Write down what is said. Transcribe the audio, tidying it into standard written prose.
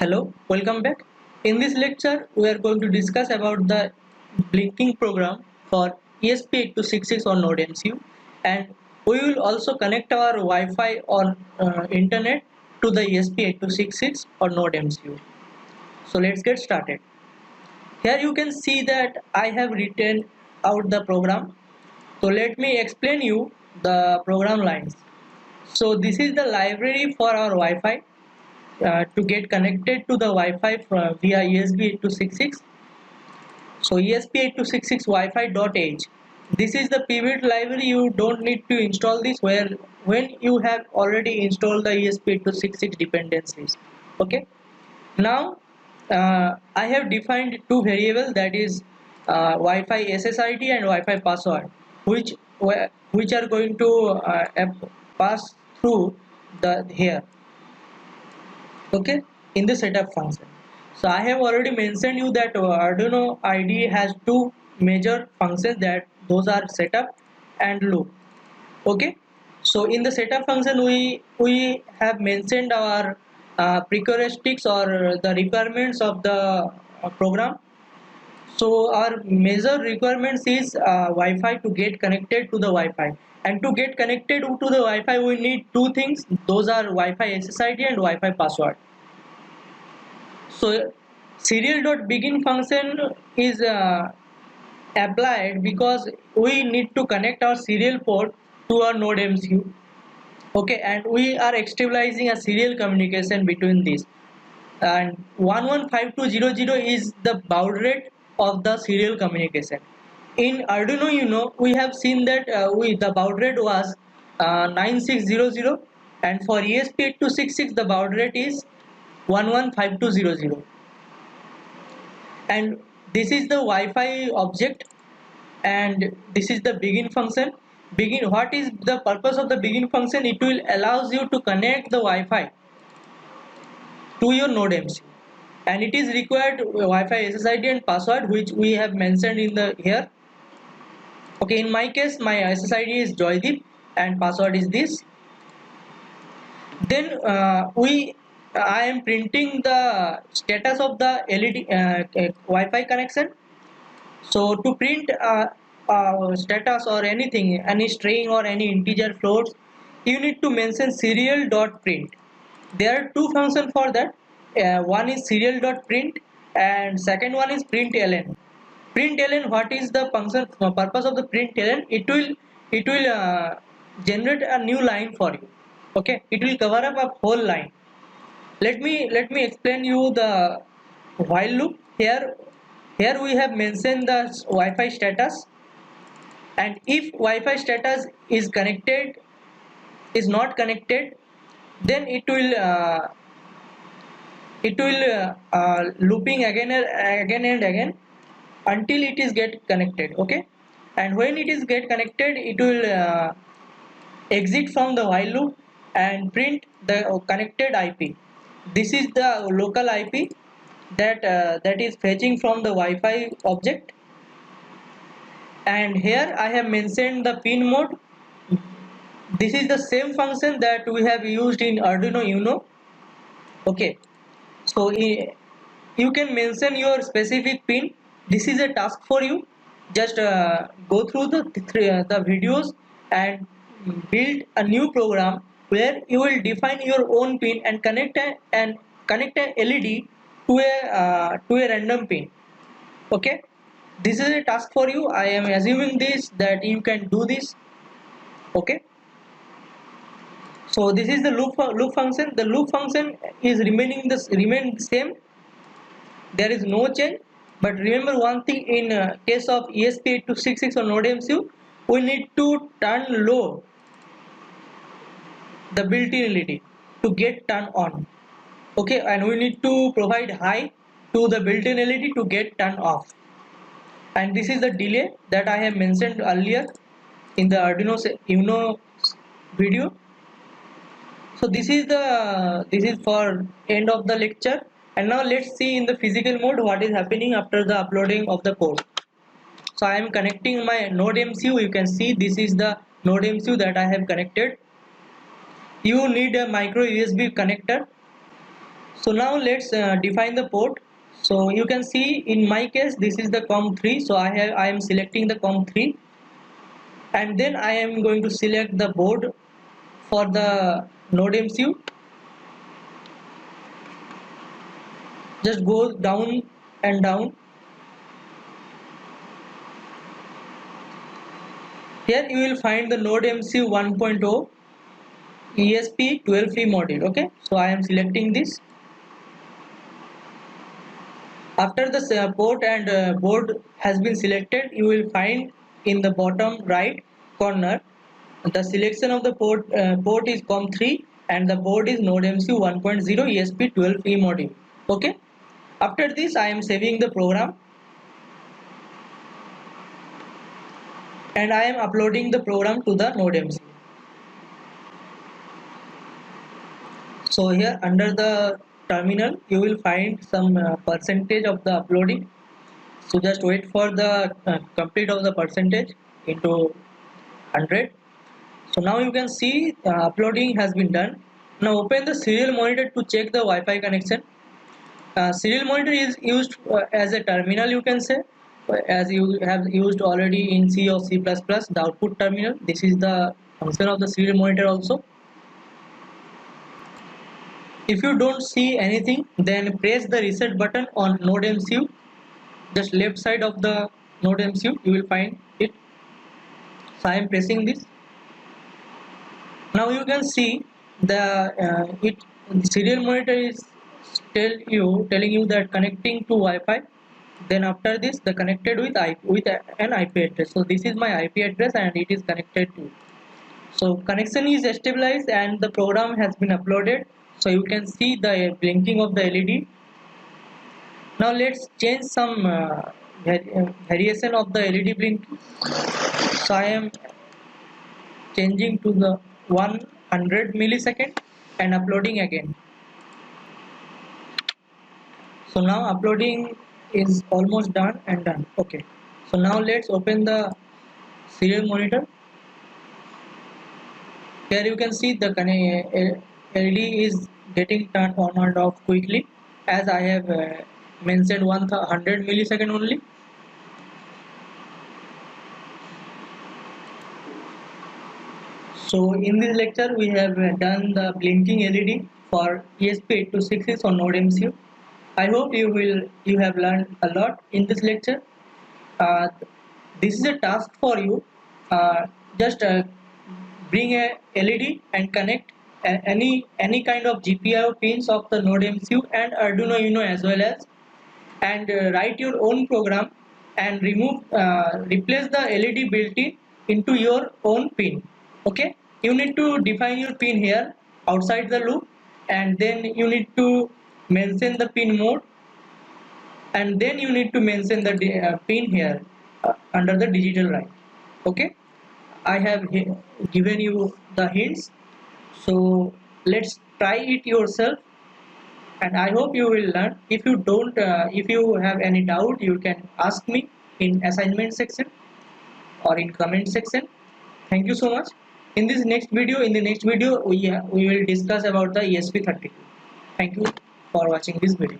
Hello, welcome back. In this lecture, we are going to discuss about the blinking program for ESP8266 on Node MCU, and we will also connect our Wi-Fi or internet to the ESP8266 or Node MCU. So let's get started. Here you can see that I have written out the program. So let me explain you the program lines. So this is the library for our Wi-Fi to get connected to the Wi-Fi via ESP8266. So ESP8266 Wi-Fi.h. This is the pivot library. You don't need to install this where when you have already installed the ESP8266 dependencies. Okay. Now I have defined two variables, that is Wi-Fi SSID and Wi-Fi password, which are going to pass through the here. Okay, in the setup function. So I have already mentioned you that Arduino IDE has two major functions, that those are setup and loop. Okay, so in the setup function we have mentioned our prerequisites or the requirements of the program. So our major requirements is Wi-Fi, to get connected to the Wi-Fi, and to get connected to the Wi-Fi we need two things, those are Wi-Fi SSID and Wi-Fi password. So serial.begin function is applied because we need to connect our serial port to our node MCU. Okay, and we are stabilizing a serial communication between these. And 115200 is the baud rate of the serial communication. In Arduino, we have seen that the baud rate was 9600, and for ESP8266 the baud rate is 115200. And this is the Wi-Fi object, and this is the begin function. Begin, what is the purpose of the begin function? It will allows you to connect the Wi-Fi to your node MCU, and it is required Wi-Fi SSID and password, which we have mentioned in the here. Okay, in my case my SSID is Joydeep and password is this. Then I am printing the status of the LED Wi-Fi connection. So to print status or anything, any string or any integer floats, you need to mention serial.print. There are two functions for that. One is serial.print and second one is println. Println, what is the function purpose of the println? It will generate a new line for you. Okay, it will cover up a whole line. Let me explain you the while loop. Here we have mentioned the Wi-Fi status, and if Wi-Fi status is not connected, then it will looping again and again until it is get connected. Okay, and when it is get connected, it will exit from the while loop and print the connected IP. This is the local IP that is fetching from the Wi-Fi object. And here I have mentioned the pin mode. This is the same function that we have used in Arduino Uno. Okay, so you can mention your specific pin. This is a task for you. Just go through the videos and build a new program where you will define your own pin and connect an LED to a random pin. Okay, this is a task for you. I am assuming this that you can do this. Okay, so this is the loop function. The loop function is remain the same. There is no change. But remember one thing, in case of ESP8266 or Node MCU, we need to turn low the built-in LED to get turned on. Okay, and we need to provide high to the built-in LED to get turned off. And this is the delay that I have mentioned earlier in the Arduino Uno video. So this is for end of the lecture, and now let's see in the physical mode what is happening after the uploading of the code. So I am connecting my node MCU. You can see this is the node MCU that I have connected. You need a micro USB connector. So now let's define the port. So you can see in my case this is the COM3, so I am selecting the COM3, and then I am going to select the board for the node MCU. Just go down and down. Here you will find the node MCU 1.0 ESP12E module. Okay, so I am selecting this. After the port and board has been selected, you will find in the bottom right corner the selection of the port is COM3 and the board is node MCU 1.0 ESP12E module. Okay, after this I am saving the program and I am uploading the program to the node MCU. So here under the terminal you will find some percentage of the uploading. So just wait for the complete of the percentage into 100. So now you can see uploading has been done. Now open the serial monitor to check the Wi-Fi connection. Serial monitor is used as a terminal, you can say, as you have used already in C or C++, the output terminal. This is the function of the serial monitor also. If you don't see anything, then press the reset button on node MCU. Just left side of the node MCU, you will find it. So I am pressing this. Now you can see the serial monitor is telling you that connecting to Wi-Fi. Then after this, the connected with an IP address. So this is my IP address and it is connected to. So connection is stabilized and the program has been uploaded. So you can see the blinking of the LED. Now let's change some variation of the LED blink. So I am changing to the 100 millisecond and uploading again. So now uploading is almost done and done. Okay, so now let's open the serial monitor. Here you can see the LED is getting turned on and off quickly, as I have mentioned 100 millisecond only. So in this lecture we have done the blinking LED for ESP8266 on node MCU. I hope you have learned a lot in this lecture. This is a task for you. Just bring a LED and connect any kind of GPIO pins of the node MCU and Arduino Uno as well as, and write your own program and replace the LED built-in into your own pin. Okay, you need to define your pin here outside the loop, and then you need to mention the pin mode, and then you need to mention the pin here under the digital line. Okay, I have given you the hints, so let's try it yourself, and I hope you will learn. If you have any doubt, you can ask me in assignment section or in comment section. Thank you so much. In the next video we will discuss about the ESP32. Thank you for watching this video.